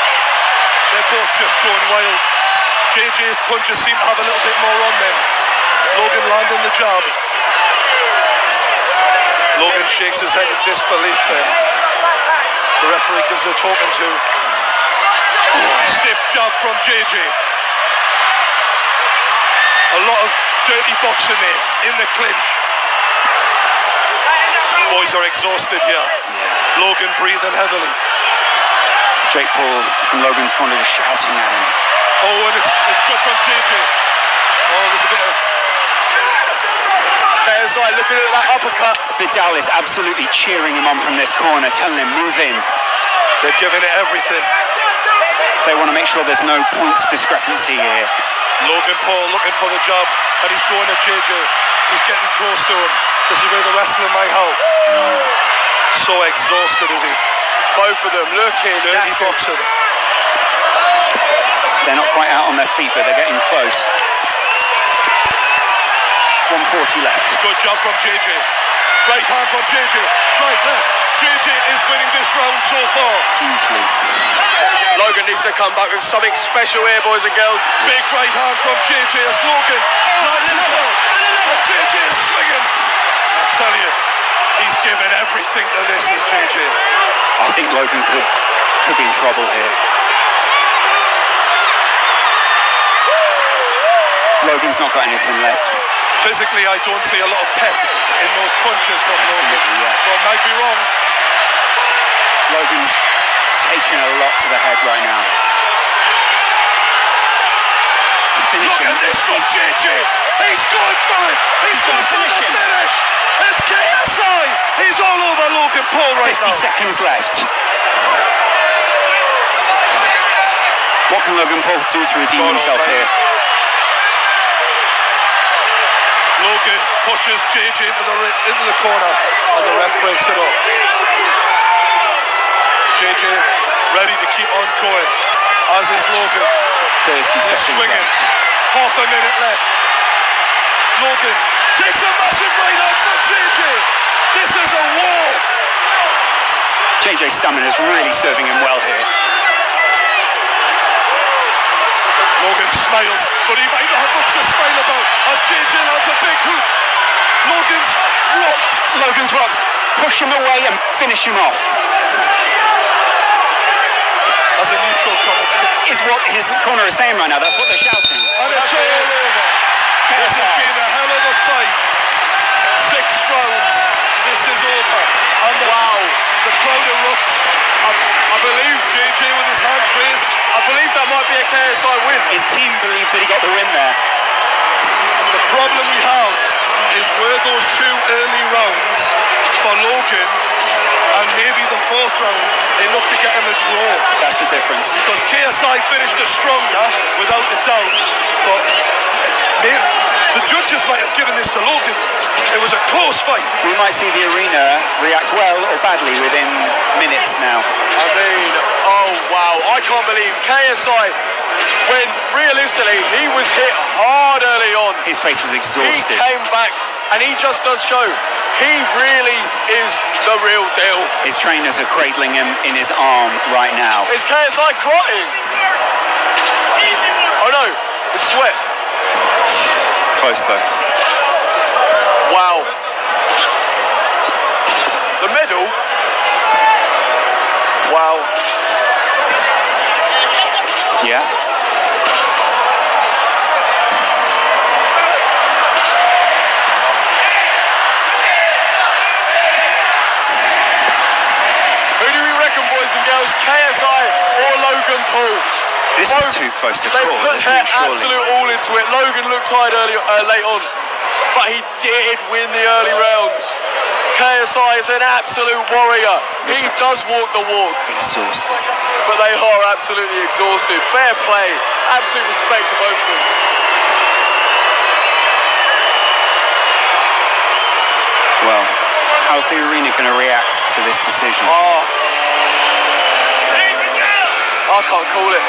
They're both just going wild. JJ's punches seem to have a little bit more on them. Logan landing the jab. Logan shakes his head in disbelief then. The referee gives a talking to. Stiff jab from JJ. A lot of dirty boxing there in the clinch. Boys are exhausted here. Logan breathing heavily. Jake Paul from Logan's corner is shouting at him. Oh, and it's good from JJ. Oh, there's a bit of... KSI looking at that uppercut. Vidal is absolutely cheering him on from this corner, telling him, move in. They're giving it everything. They want to make sure there's no points discrepancy here. Logan Paul looking for the jab, and he's going at JJ. He's getting close to him. This is where the wrestling might help. So exhausted, is he? Both of them looking dirty boxing. They're not quite out on their feet, but they're getting close. 140 left. Good job from JJ. Right hand from JJ. Right left. JJ is winning this round so far. Hugely. Logan needs to come back with something special here, boys and girls. Big right hand from JJ as Logan lands as well. And JJ is swinging. I tell you, he's given everything to this, is JJ. I think Logan could be in trouble here. Logan's not got anything left. Physically, I don't see a lot of pep in those punches from Logan. But I might be wrong. Logan's taking a lot to the head right now. Finishing. Look at this from JJ. He's going for it. He's going for the finish. It's KSI. He's all over Logan Paul right 50 now. 50 seconds left. What can Logan Paul do to redeem himself here? Logan pushes JJ into the corner, and the ref breaks it up. JJ ready to keep on going, as is Logan. 30 seconds swinging. left. Half a minute left. Logan takes a massive right hand from JJ. This is a war. JJ's stamina is really serving him well here. Logan smiles, but he might not have much to smile about as JJ lands a big hook. Logan's rocked. Push him away and finish him off. As a new neutral commentary. Is what his corner is saying right now. That's what they're shouting. And it's all over. This has been a hell of a fight. 6 rounds. This is over. And the crowd erupts. I believe JJ with his hands raised. I believe that might be a KSI win. His team believed that he got the win there. The problem we have is were those 2 early rounds for Logan and maybe the 4th round enough to get him a draw. That's the difference. Because KSI finished it stronger, without a doubt, but the judges might have given this to Logan. It was a close fight. We might see the arena react well or badly within minutes now. I mean, oh wow, I can't believe KSI, when realistically he was hit hard early on. His face is exhausted. He came back and he just does show he really is the real deal. His trainers are cradling him in his arm right now. Is KSI crying? Oh no, it's sweat. Close though. Wow. The medal. Wow. Yeah. Who do we reckon, boys and girls? KSI or Logan Paul? This is too close to call, They put isn't their it, surely? absolute all into it. Logan looked tired late on, but he did win the early rounds. KSI is an absolute warrior. He does walk the walk. Exhausted. But they are absolutely exhausted. Fair play. Absolute respect to both of them. Well, how's the arena going to react to this decision? I can't call it.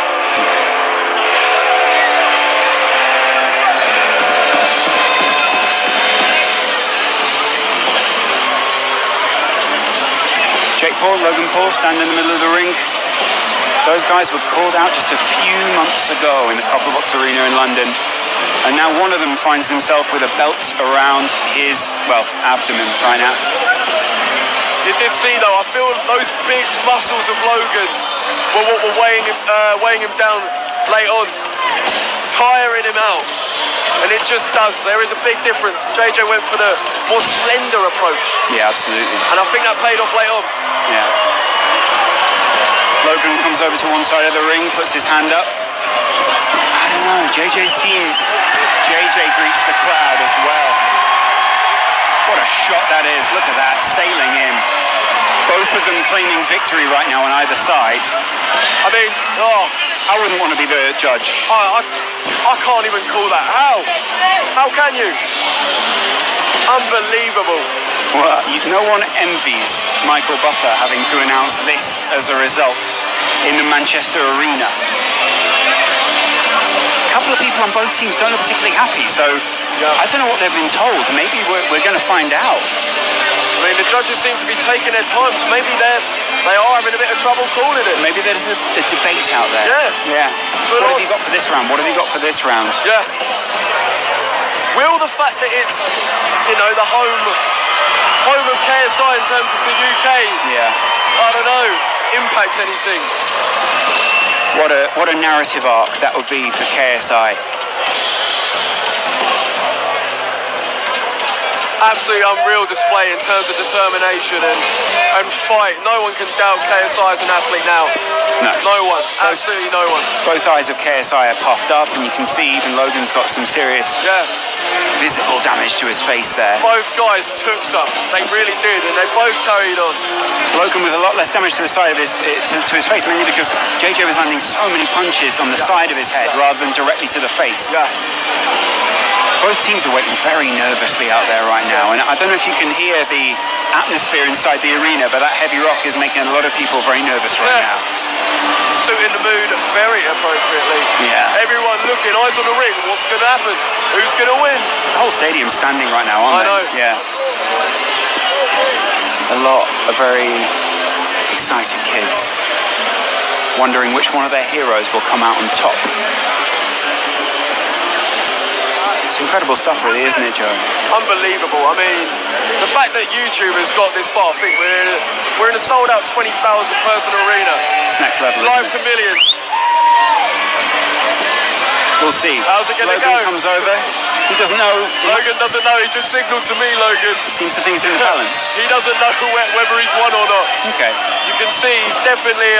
Jake Paul, Logan Paul stand in the middle of the ring. Those guys were called out just a few months ago in the Copperbox Arena in London. And now one of them finds himself with a belt around his, abdomen right now. You did see though, I feel those big muscles of Logan were what were weighing him down late on, tiring him out. And it just does. There is a big difference. JJ went for the more slender approach. Yeah, absolutely. And I think that paid off late on. Yeah. Logan comes over to one side of the ring, puts his hand up. I don't know, JJ's team. JJ greets the crowd as well. What a shot that is. Look at that, sailing in. Both of them claiming victory right now on either side. I mean, I wouldn't want to be the judge. I can't even call that. How? How can you? Unbelievable. Well, no one envies Michael Buffer having to announce this as a result in the Manchester Arena. A couple of people on both teams don't look particularly happy, so I don't know what they've been told. Maybe we're going to find out. I mean, the judges seem to be taking their time, so maybe they are having a bit of trouble calling it. Maybe there's a debate out there. Yeah. What have you got for this round? What have you got for this round? Yeah. Will the fact that it's, the home of KSI in terms of the UK, I don't know, impact anything? What a narrative arc that would be for KSI. Absolutely unreal display in terms of determination and fight. No one can doubt KSI as an athlete now. No one. Absolutely no one. Both eyes of KSI are puffed up, and you can see even Logan's got some serious visible damage to his face there. Both guys took some. They really did, and they both carried on. Logan with a lot less damage to the side of his to his face, mainly because JJ was landing so many punches on the side of his head rather than directly to the face. Yeah. Both teams are waiting very nervously out there right now, and I don't know if you can hear the atmosphere inside the arena, but that heavy rock is making a lot of people very nervous right now. Suiting the mood very appropriately. Yeah. Everyone looking, eyes on the ring. What's going to happen? Who's going to win? The whole stadium's standing right now, aren't they? I know. Yeah. A lot of very excited kids wondering which one of their heroes will come out on top. It's incredible stuff, really, isn't it, Joe? Unbelievable. I mean, the fact that YouTube has got this far, I think we're in a sold-out 20,000-person arena. It's next level, Live isn't it? to millions. We'll see. How's it gonna Logan go? comes over. He doesn't know. Logan doesn't know. He just signalled to me, Logan. Seems to think he's in the balance. He doesn't know whether he's won or not. Okay. You can see he's definitely,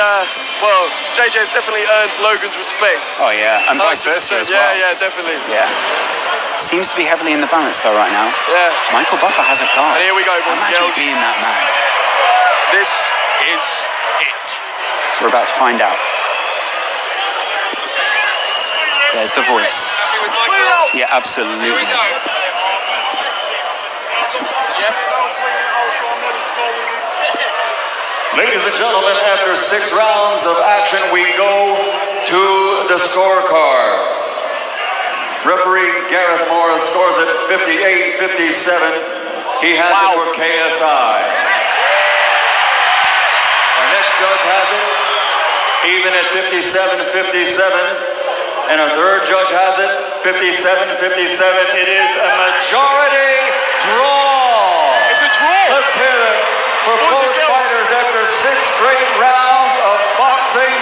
JJ's definitely earned Logan's respect. Oh yeah, and vice versa as well. Yeah, definitely. Yeah. Seems to be heavily in the balance though right now. Yeah. Michael Buffer has a card. And here we go, boys and Imagine girls. being that man. This is it. We're about to find out. There's the voice. Yeah, absolutely. Here we go. Ladies and gentlemen, after 6 rounds of action, we go to the scorecards. Referee Gareth Morris scores it 58-57. He has it for KSI. Our next judge has it even at 57-57. And our third judge has it 57-57. It is a majority draw. It's a draw. Let's hear it for Boys both and girls. fighters after 6 straight rounds of boxing.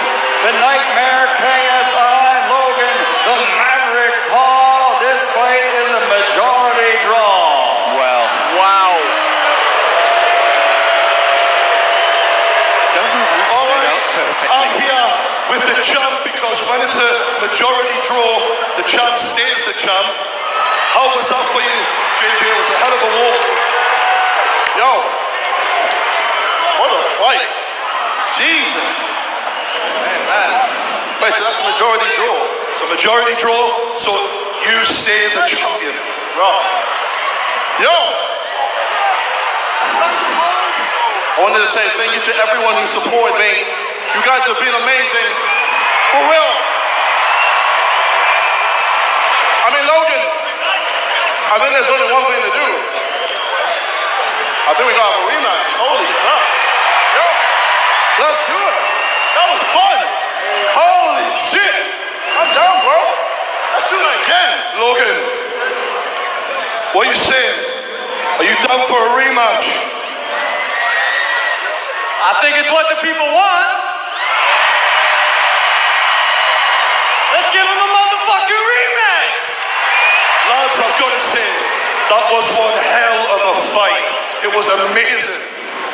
The Nightmare KSI Logan, the Maverick Hall. This fight is a majority draw. Well, Wow. doesn't that All set right, up perfectly? I'm here with the champ because when it's a majority draw, the champ stays the champ. How was that for you, JJ? It was a hell of a war. Yo, what a fight. Jesus. Man. Wait, so that's a majority draw. So majority draw, so you stay the champion. Right. Yo. I wanted to say thank you to everyone who supported me. You guys have been amazing. For real. I mean, Logan, I think there's only one thing to do. I think we got a rematch. Holy crap. Yo, let's do it. That was fun. Holy shit. I'm down, bro. Let's do that again. Logan, what are you saying? Are you down for a rematch? I think it's what the people want. Let's give them a motherfucking rematch. Lads, I've got to say, that was one hell of a fight. It was amazing.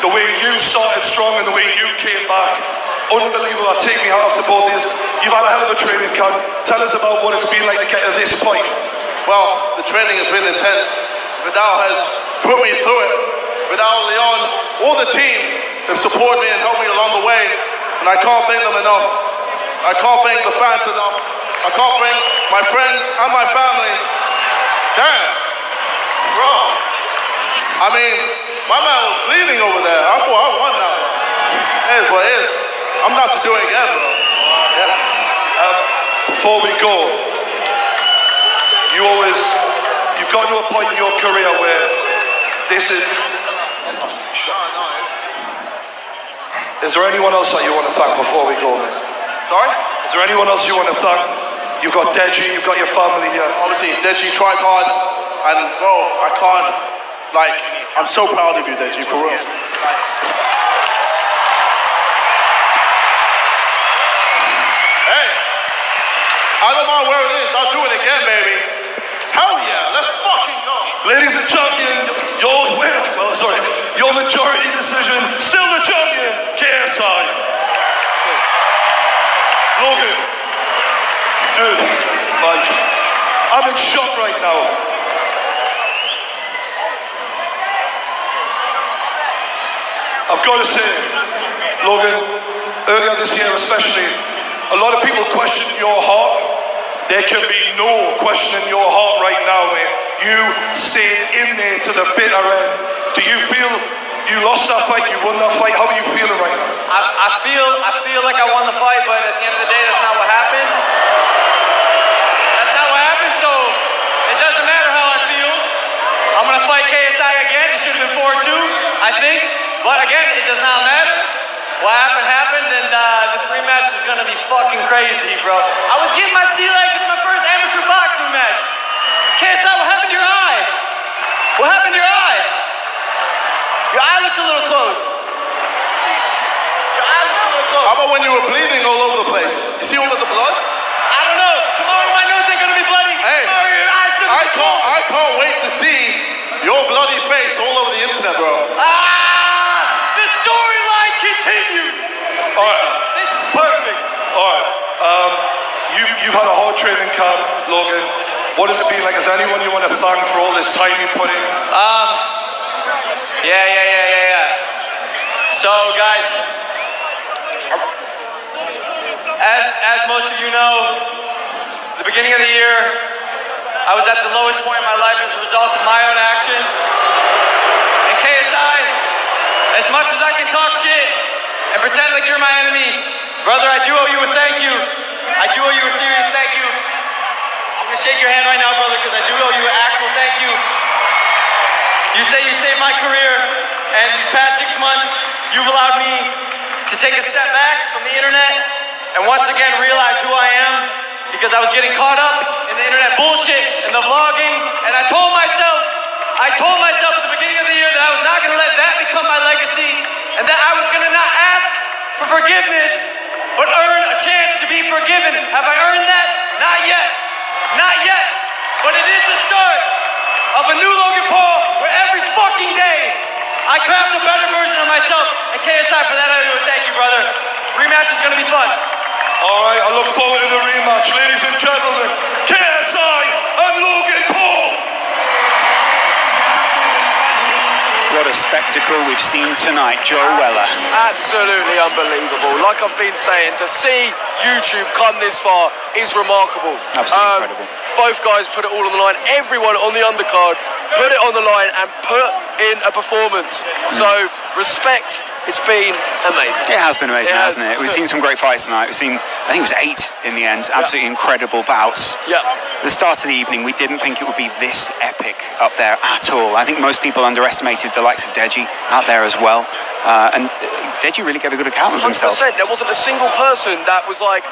The way you started strong and the way you came back. Unbelievable. I take me out after both these. You've had a hell of a training camp. Tell us about what it's been like to get to this point. Well, the training has been intense. Vidal has put me through it. Vidal, Leon, all the team have supported me and helped me along the way. And I can't thank them enough. I can't thank the fans enough. I can't thank my friends and my family. Damn. Bro. I mean, my man was bleeding over there. I thought I won that one. It is what it is. I'm about to do it again, bro. Yeah. Before we go, you've got to a point in your career where this is... Is there anyone else that you want to thank before we go, man? Sorry? Is there anyone else you want to thank? You've got Deji, you've got your family here. Obviously, Deji tried hard. And, bro, I can't... Like, I'm so proud of you, Deji, for real. Hey, I don't mind where it is. I'll do it again, baby. Hell yeah, let's fucking go. Ladies and champion, your majority decision, still the champion, KSI. Logan, dude, like, I'm in shock right now. I've got to say, Logan, earlier this year especially, a lot of people questioned your heart. There can be no question in your heart right now, man. You stayed in there to the bitter end. Do you feel you lost that fight, you won that fight? How are you feeling right now? I feel like I won the fight, but at the end of the day, that's not what happened. That's not what happened, so it doesn't matter how I feel. I'm gonna fight KSI again. It should have been 4-2, I think. But again, it does not matter. What happened, and this rematch is gonna be fucking crazy, bro. I was getting my sea legs. It's my first amateur boxing match. KSI, what happened to your eye? What happened to your eye? Your eye looks a little closed. Your eye looks a little closed. How about when you were bleeding all over the place? You see all of the blood? I don't know. Tomorrow my nose ain't bloody... Hey, I can't wait to see your bloody face all over the internet, bro. The storyline continues. All right. This is perfect. All right. You've had a hard training camp, Logan. What has it been like? Is there anyone you want to thank for all this time you put in? Yeah. So, guys, as most of you know, the beginning of the year, I was at the lowest point in my life as a result of my own actions. And KSI, as much as I can talk shit and pretend like you're my enemy, brother, I do owe you a thank you. I do owe you a serious thank you. I'm gonna shake your hand right now, brother, because I do owe you an actual thank you. You say you saved my career, and these past 6 months, you've allowed me to take a step back from the internet and once again realize who I am, because I was getting caught up in the internet bullshit and the vlogging, and I told myself at the beginning of the year that I was not gonna let that become my legacy, and that I was gonna not ask for forgiveness, but earn a chance to be forgiven. Have I earned that? Not yet. Not yet. But it is the start of a new Logan Paul where every fucking day I craft a better version of myself. And KSI, for that I do thank you, brother. Rematch is gonna be fun. All right, I look forward to the rematch. Ladies and gentlemen, KSI and Logan Paul. What a spectacle we've seen tonight, Joe Weller. Absolutely unbelievable. Like I've been saying, to see YouTube come this far is remarkable. Absolutely incredible. Both guys put it all on the line. Everyone on the undercard put it on the line and put in a performance. So, respect. It's been amazing. It has been amazing, hasn't it? We've seen some great fights tonight. We've seen, I think it was 8 in the end. Absolutely incredible bouts. Yeah. The start of the evening, we didn't think it would be this epic up there at all. I think most people underestimated the likes of Deji out there as well. And Deji really gave a good account of himself. 100%. There wasn't a single person that was like,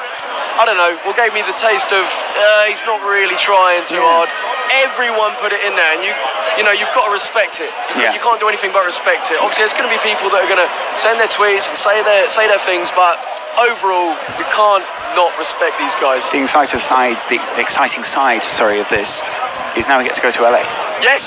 I don't know, what gave me the taste of, he's not really trying too hard. Everyone put it in there, and you know, you've got to respect it. You can't do anything but respect it. Obviously, there's going to be people that are going to send their tweets and say their things, but overall, we can't not respect these guys. The exciting side, of this is now we get to go to LA. Yes.